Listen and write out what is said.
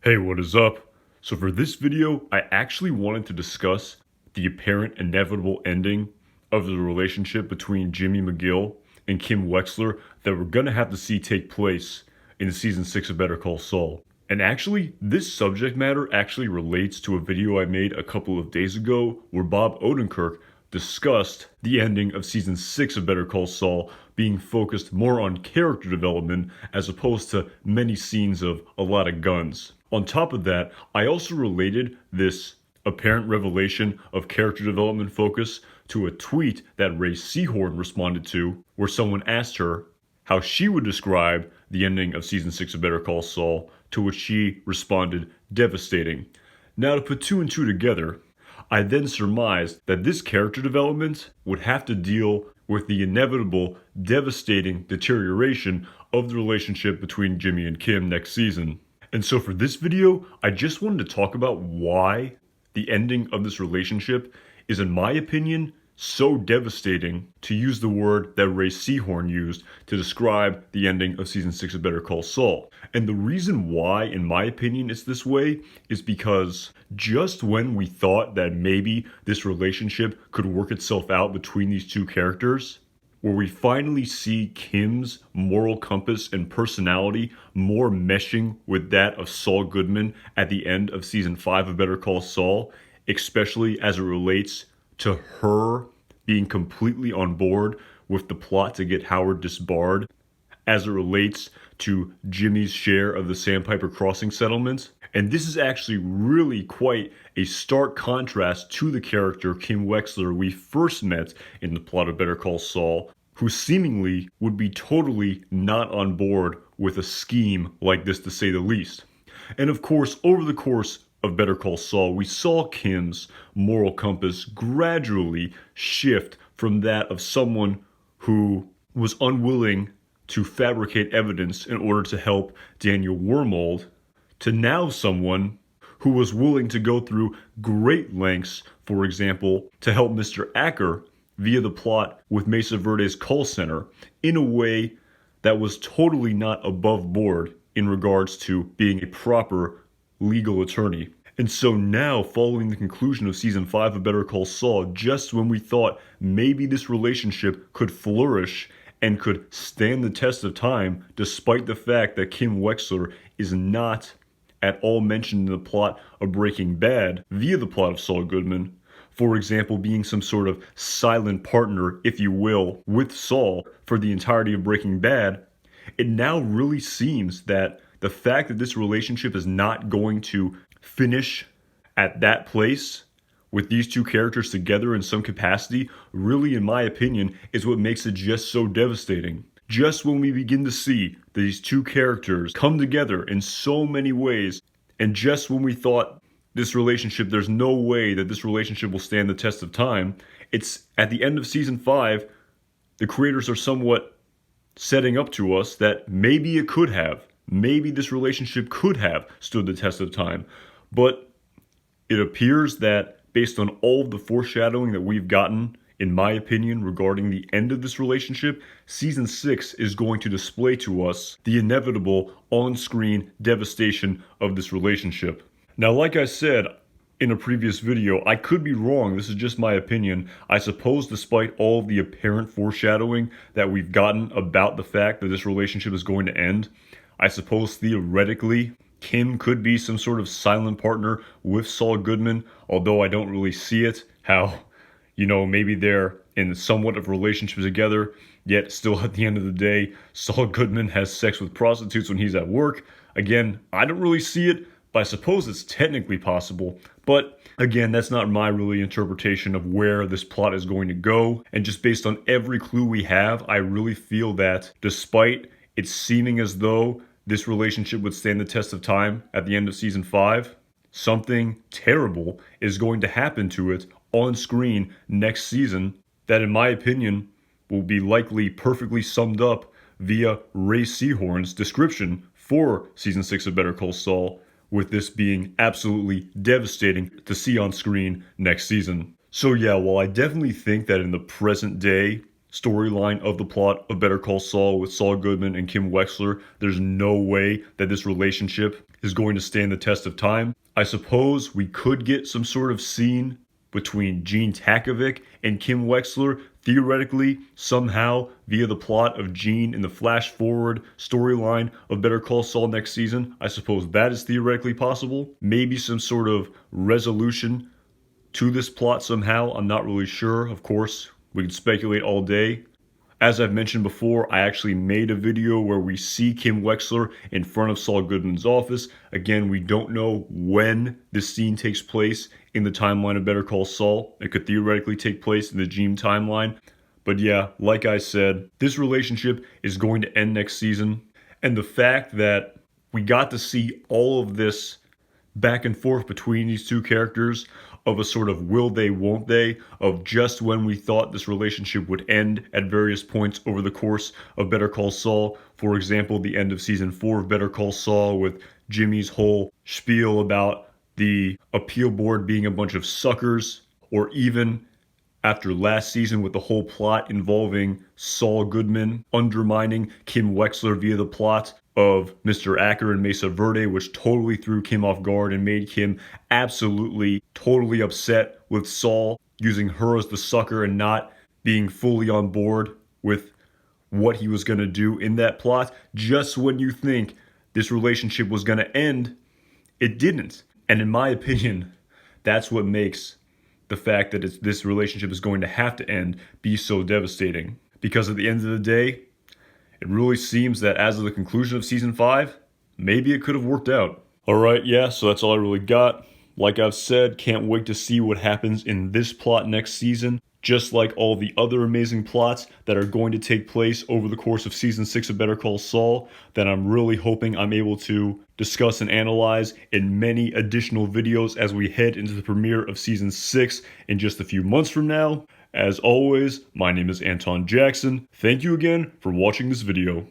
Hey, what is up? So for this video, I actually wanted to discuss the apparent inevitable ending of the relationship between Jimmy McGill and Kim Wexler that we're gonna have to see take place in season 6 of Better Call Saul. And actually, this subject matter actually relates to a video I made a couple of days ago where Bob Odenkirk discussed the ending of season 6 of Better Call Saul being focused more on character development as opposed to many scenes of a lot of guns. On top of that, I also related this apparent revelation of character development focus to a tweet that Rhea Sheehorn responded to, where someone asked her how she would describe the ending of season 6 of Better Call Saul, to which she responded, devastating. Now, to put two and two together, I then surmised that this character development would have to deal with the inevitable, devastating deterioration of the relationship between Jimmy and Kim next season. And so for this video, I just wanted to talk about why the ending of this relationship is, in my opinion, so devastating, to use the word that Rhea Sheehorn used to describe the ending of season 6 of Better Call Saul. And the reason why, in my opinion, it's this way is because just when we thought that maybe this relationship could work itself out between these two characters, where we finally see Kim's moral compass and personality more meshing with that of Saul Goodman at the end of season 5 of Better Call Saul, especially as it relates to her being completely on board with the plot to get Howard disbarred, as it relates to Jimmy's share of the Sandpiper Crossing settlement. And this is actually really quite a stark contrast to the character Kim Wexler we first met in the plot of Better Call Saul, who seemingly would be totally not on board with a scheme like this, to say the least. And of course, over the course of Better Call Saul, we saw Kim's moral compass gradually shift from that of someone who was unwilling to fabricate evidence in order to help Daniel Wormold, to now someone who was willing to go through great lengths, for example, to help Mr. Acker via the plot with Mesa Verde's call center in a way that was totally not above board in regards to being a proper legal attorney. And so now, following the conclusion of season 5 of Better Call Saul, just when we thought maybe this relationship could flourish and could stand the test of time, despite the fact that Kim Wexler is not at all mentioned in the plot of Breaking Bad via the plot of Saul Goodman, for example, being some sort of silent partner, if you will, with Saul for the entirety of Breaking Bad, it now really seems that the fact that this relationship is not going to finish at that place with these two characters together in some capacity, really, in my opinion, is what makes it just so devastating. Just when we begin to see these two characters come together in so many ways, and just when we thought this relationship, there's no way that this relationship will stand the test of time, it's at the end of season 5, the creators are somewhat setting up to us that maybe it could have. Maybe this relationship could have stood the test of time. But it appears that based on all of the foreshadowing that we've gotten, in my opinion, regarding the end of this relationship, season 6 is going to display to us the inevitable on-screen devastation of this relationship. Now, like I said in a previous video, I could be wrong. This is just my opinion. I suppose despite all of the apparent foreshadowing that we've gotten about the fact that this relationship is going to end, I suppose theoretically Kim could be some sort of silent partner with Saul Goodman, although I don't really see it. How, maybe they're in somewhat of a relationship together, yet still at the end of the day, Saul Goodman has sex with prostitutes when he's at work. Again, I don't really see it, but I suppose it's technically possible. But again, that's not my really interpretation of where this plot is going to go. And just based on every clue we have, I really feel that despite it seeming as though this relationship would stand the test of time at the end of season 5, something terrible is going to happen to it on screen next season that, in my opinion, will be likely perfectly summed up via Rhea Sheehorn's description for season 6 of Better Call Saul, with this being absolutely devastating to see on screen next season. So yeah, while I definitely think that in the present day, storyline of the plot of Better Call Saul with Saul Goodman and Kim Wexler. There's no way that this relationship is going to stand the test of time. I suppose we could get some sort of scene between Gene Takovic and Kim Wexler, theoretically, somehow, via the plot of Gene in the flash forward storyline of Better Call Saul next season. I suppose that is theoretically possible. Maybe some sort of resolution to this plot somehow. I'm not really sure. Of course, we can speculate all day. As I've mentioned before, I actually made a video where we see Kim Wexler in front of Saul Goodman's office. Again, we don't know when this scene takes place in the timeline of Better Call Saul. It could theoretically take place in the Gene timeline. But yeah, like I said, this relationship is going to end next season. And the fact that we got to see all of this back and forth between these two characters of a sort of will they, won't they, of just when we thought this relationship would end at various points over the course of Better Call Saul. For example, the end of season 4 of Better Call Saul with Jimmy's whole spiel about the appeal board being a bunch of suckers, or even after last season with the whole plot involving Saul Goodman undermining Kim Wexler via the plot of Mr. Acker and Mesa Verde, which totally threw Kim off guard and made Kim absolutely, totally upset with Saul using her as the sucker and not being fully on board with what he was going to do in that plot. Just when you think this relationship was going to end, it didn't. And in my opinion, that's what makes the fact that this relationship is going to have to end be so devastating. Because at the end of the day, it really seems that as of the conclusion of season 5, maybe it could have worked out. Alright, yeah, so that's all I really got. Like I've said, can't wait to see what happens in this plot next season. Just like all the other amazing plots that are going to take place over the course of season 6 of Better Call Saul, that I'm really hoping I'm able to discuss and analyze in many additional videos as we head into the premiere of season 6 in just a few months from now. As always, my name is Anton Jackson. Thank you again for watching this video.